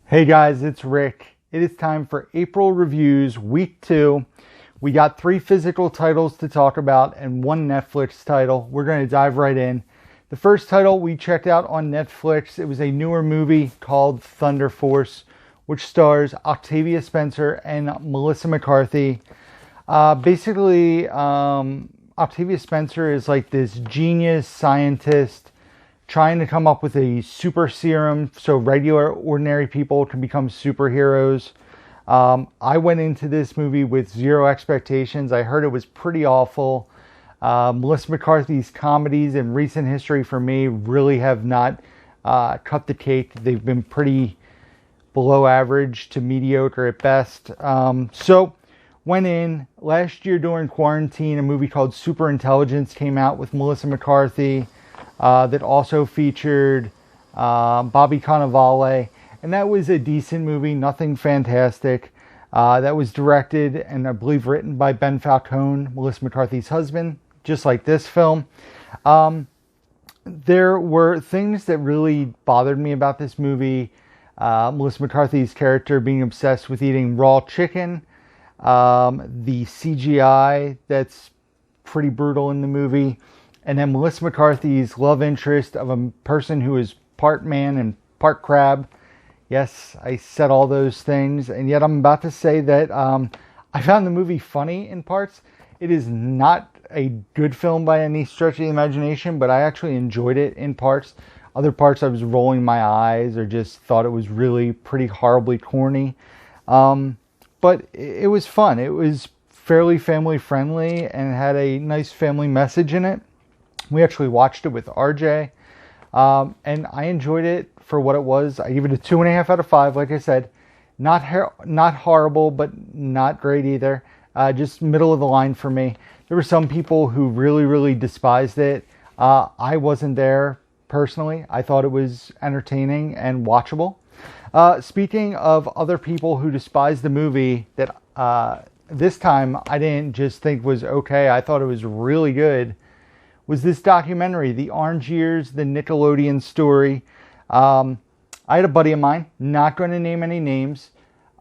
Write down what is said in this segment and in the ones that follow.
Hey guys, it's Rick. It is time for April Reviews Week 2. We got 3 physical titles to talk about and 1 Netflix title. We're going to dive right in. The first title we checked out on Netflix, it was a newer movie called Thunder Force, which stars Octavia Spencer and Melissa McCarthy. Octavia Spencer is like this genius scientist trying to come up with a super serum so regular, ordinary people can become superheroes. I went into this movie with zero expectations. I heard it was pretty awful. Melissa McCarthy's comedies in recent history for me really have not cut the cake. They've been pretty below average to mediocre at best. So went in last year during quarantine. A movie called Superintelligence came out with Melissa McCarthy. That also featured Bobby Cannavale, and that was a decent movie, nothing fantastic. That was directed and I believe written by Ben Falcone, Melissa McCarthy's husband, just like this film. There were things that really bothered me about this movie. Melissa McCarthy's character being obsessed with eating raw chicken, the CGI that's pretty brutal in the movie, and then Melissa McCarthy's love interest of a person who is part man and part crab. Yes, I said all those things, and yet I'm about to say that I found the movie funny in parts. It is not a good film by any stretch of the imagination, but I actually enjoyed it in parts. Other parts I was rolling my eyes or just thought it was really pretty horribly corny. But it was fun. It was fairly family friendly and had a nice family message in it. We actually watched it with RJ, and I enjoyed it for what it was. I give it a 2.5 out of 5. Like I said, not horrible, but not great either. Just middle of the line for me. There were some people who really despised it. I wasn't there personally. I thought it was entertaining and watchable. Speaking of other people who despised the movie, that this time I didn't just think was okay. I thought it was really good. Was this documentary, The Orange Years, the Nickelodeon story. I had a buddy of mine, not going to name any names,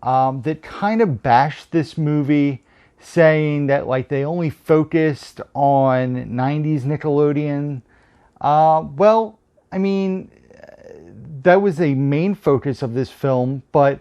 that kind of bashed this movie, saying that like they only focused on 90s Nickelodeon. Well, I mean, that was a main focus of this film, but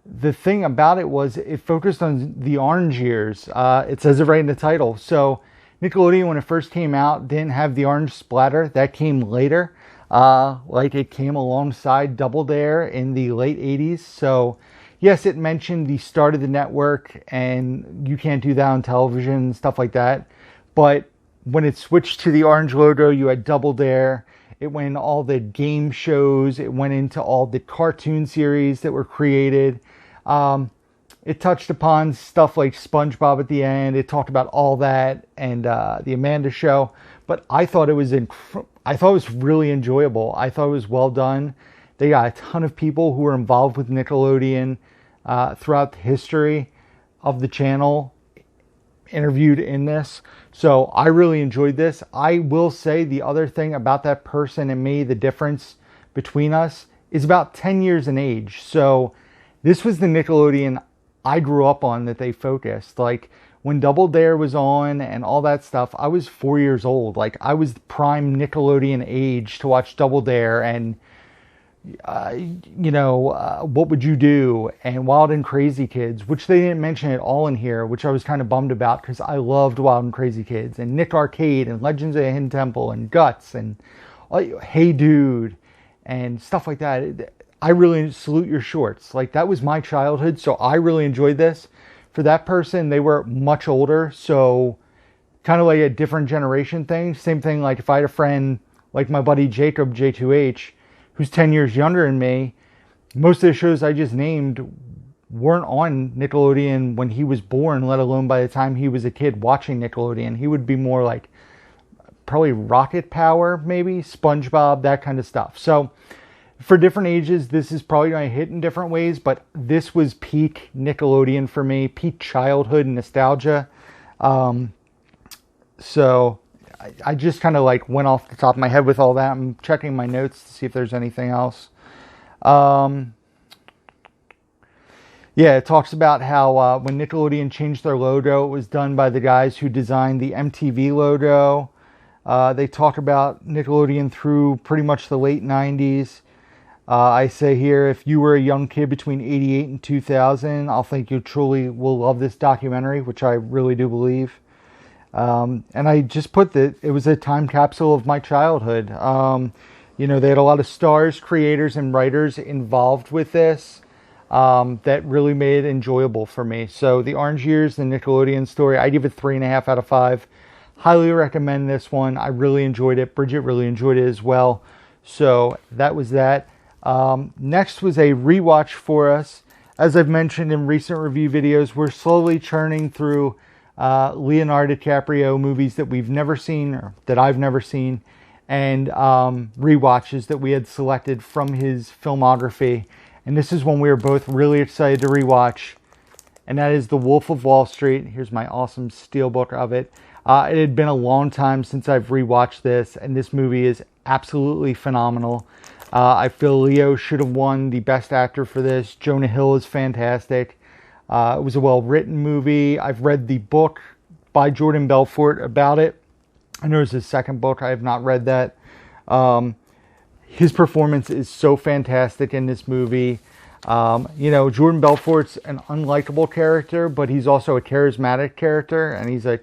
the thing about it was it focused on the orange years. It says it right in the title. So Nickelodeon, when it first came out, didn't have the orange splatter. That came later. Like it came alongside Double Dare in the late 80s. So yes, it mentioned the start of the network and you can't do that on television, stuff like that. But when it switched to the orange logo, you had Double Dare. It went into all the game shows. It went into all the cartoon series that were created. It touched upon stuff like SpongeBob at the end. It talked about all that and the Amanda Show. But I thought it was really enjoyable. I thought it was well done. They got a ton of people who were involved with Nickelodeon throughout the history of the channel interviewed in this. So I really enjoyed this. I will say the other thing about that person and me, the difference between us, is about 10 years in age. So this was the Nickelodeon I grew up on that they focused. Like when Double Dare was on and all that stuff, I was 4 years old. Like I was the prime Nickelodeon age to watch Double Dare and, What Would You Do? And Wild and Crazy Kids, which they didn't mention at all in here, which I was kind of bummed about because I loved Wild and Crazy Kids and Nick Arcade and Legends of the Hidden Temple and Guts and Hey Dude and stuff like that. I really salute your shorts. Like that was my childhood, so I really enjoyed this. For that person, they were much older, so kind of like a different generation thing. Same thing like if I had a friend like my buddy Jacob J2H, who's 10 years younger than me, most of the shows I just named weren't on Nickelodeon when he was born, let alone by the time he was a kid watching Nickelodeon. He would be more like probably Rocket Power, maybe, SpongeBob, that kind of stuff. So for different ages, this is probably going to hit in different ways, but this was peak Nickelodeon for me, peak childhood nostalgia. So I just kind of like went off the top of my head with all that. I'm checking my notes to see if there's anything else. Yeah, it talks about how when Nickelodeon changed their logo, it was done by the guys who designed the MTV logo. They talk about Nickelodeon through pretty much the late 90s. I say here, if you were a young kid between 88 and 2000, I'll think you truly will love this documentary, which I really do believe. And I just put that it was a time capsule of my childhood. They had a lot of stars, creators, and writers involved with this that really made it enjoyable for me. So the Orange Years, the Nickelodeon story, I give it 3.5 out of 5. Highly recommend this one. I really enjoyed it. Bridget really enjoyed it as well. So that was that. Next was a rewatch for us. As I've mentioned in recent review videos, we're slowly churning through Leonardo DiCaprio movies that we've never seen or that I've never seen, and rewatches that we had selected from his filmography. And this is one we were both really excited to rewatch, and that is The Wolf of Wall Street. Here's my awesome steelbook of it. It had been a long time since I've rewatched this, and this movie is absolutely phenomenal. I feel Leo should have won the Best Actor for this. Jonah Hill is fantastic. It was a well-written movie. I've read the book by Jordan Belfort about it. I know it's his second book. I have not read that. His performance is so fantastic in this movie. Jordan Belfort's an unlikable character, but he's also a charismatic character, and he's a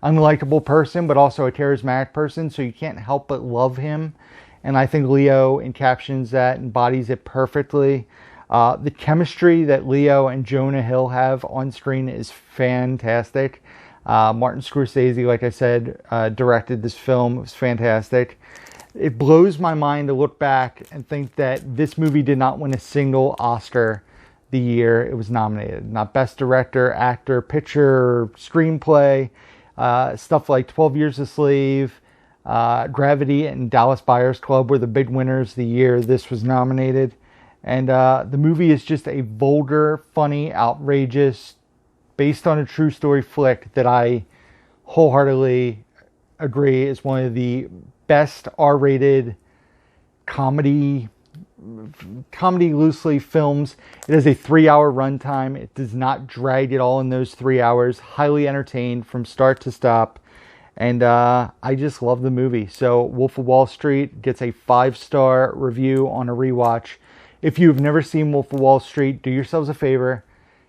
unlikable person, but also a charismatic person, so you can't help but love him. And I think Leo encapsulates that, embodies it perfectly. The chemistry that Leo and Jonah Hill have on screen is fantastic. Martin Scorsese, like I said, directed this film. It was fantastic. It blows my mind to look back and think that this movie did not win a single Oscar the year it was nominated. Not Best Director, Actor, Picture, Screenplay. Stuff like 12 Years a Slave, Gravity, and Dallas Buyers Club were the big winners the year this was nominated. And the movie is just a vulgar, funny, outrageous, based on a true story flick that I wholeheartedly agree is one of the best R-rated comedy loosely films. It has a 3-hour runtime. It does not drag at all in those 3 hours. Highly entertained from start to stop. And I just love the movie. So Wolf of Wall Street gets a 5-star review on a rewatch. If you've never seen Wolf of Wall Street, do yourselves a favor.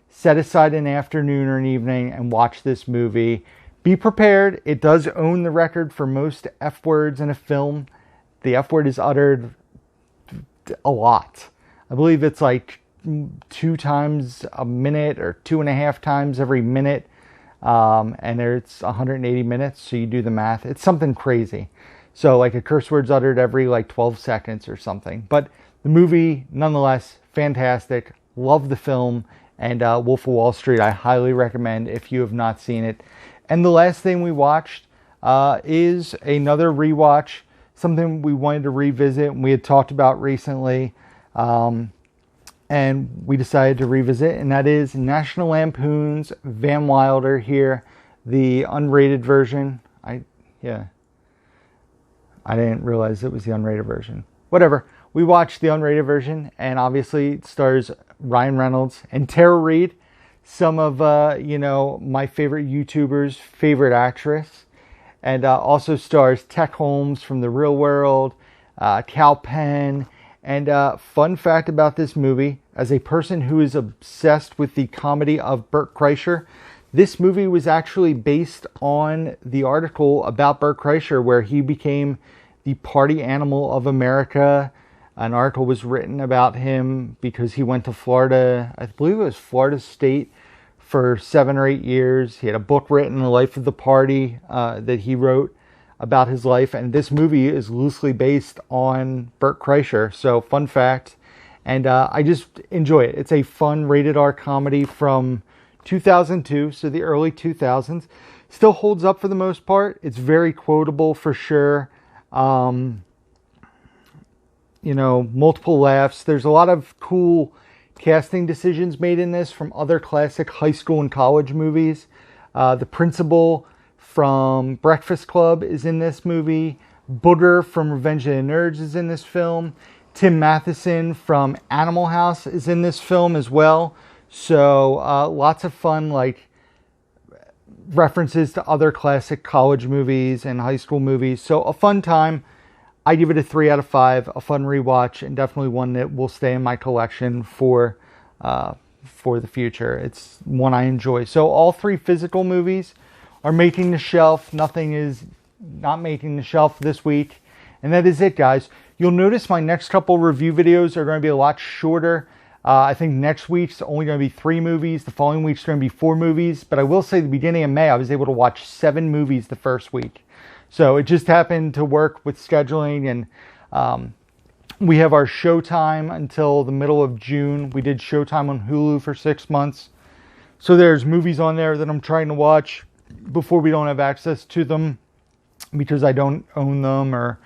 Set aside an afternoon or an evening and watch this movie. Be prepared. It does own the record for most F words in a film. The F word is uttered a lot. I believe it's like 2 times a minute or 2.5 times every minute. And it's 180 minutes, so you do the math. It's something crazy. So like a curse word's uttered every like 12 seconds or something. But the movie, nonetheless, fantastic. Love the film. And Wolf of Wall Street, I highly recommend if you have not seen it. And the last thing we watched is another rewatch, something we wanted to revisit and we had talked about recently. And we decided to revisit, and that is National Lampoon's Van Wilder here, the unrated version. I didn't realize it was the unrated version. Whatever. We watched the unrated version, and obviously it stars Ryan Reynolds and Tara Reid, some of my favorite YouTubers' favorite actress, and also stars Tech Holmes from The Real World, Cal Penn. And fun fact about this movie, as a person who is obsessed with the comedy of Bert Kreischer, this movie was actually based on the article about Bert Kreischer where he became the party animal of America. An article was written about him because he went to Florida, I believe it was Florida State, for 7 or 8 years. He had a book written, The Life of the Party, that he wrote about his life, and this movie is loosely based on Bert Kreischer. So fun fact, and I just enjoy it. It's a fun rated R comedy from 2002, so the early 2000s. Still holds up for the most part. It's very quotable for sure. Multiple laughs. There's a lot of cool casting decisions made in this from other classic high school and college movies. The principal from Breakfast Club is in this movie. Booger from Revenge of the Nerds is in this film. Tim Matheson from Animal House is in this film as well. So lots of fun, like references to other classic college movies and high school movies. So a fun time. I give it a 3 out of 5. A fun rewatch, and definitely one that will stay in my collection for the future. It's one I enjoy. So all 3 physical movies are making the shelf. Nothing is not making the shelf this week. And that is it, guys. You'll notice my next couple review videos are going to be a lot shorter. I think next week's only going to be 3 movies. The following week's going to be 4 movies. But I will say the beginning of May, I was able to watch 7 movies the first week. So it just happened to work with scheduling. And we have our Showtime until the middle of June. We did Showtime on Hulu for 6 months. So there's movies on there that I'm trying to watch before we don't have access to them because I don't own them, or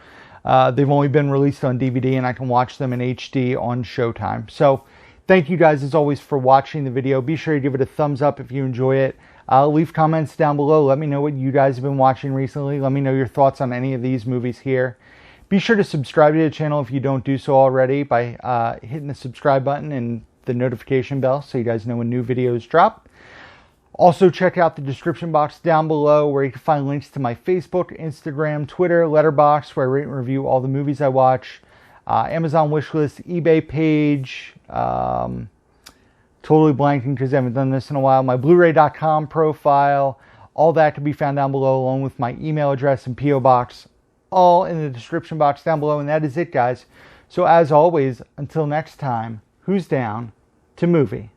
they've only been released on DVD and I can watch them in HD on Showtime. So thank you guys as always for watching the video. Be sure to give it a thumbs up if you enjoy it. Leave comments down below. Let me know what you guys have been watching recently. Let me know your thoughts on any of these movies here. Be sure to subscribe to the channel if you don't do so already by hitting the subscribe button and the notification bell so you guys know when new videos drop. Also, check out the description box down below where you can find links to my Facebook, Instagram, Twitter, Letterboxd, where I rate and review all the movies I watch, Amazon wishlist, eBay page, totally blanking because I haven't done this in a while, my Blu-ray.com profile. All that can be found down below along with my email address and P.O. box, all in the description box down below. And that is it, guys. So as always, until next time, who's down to movie?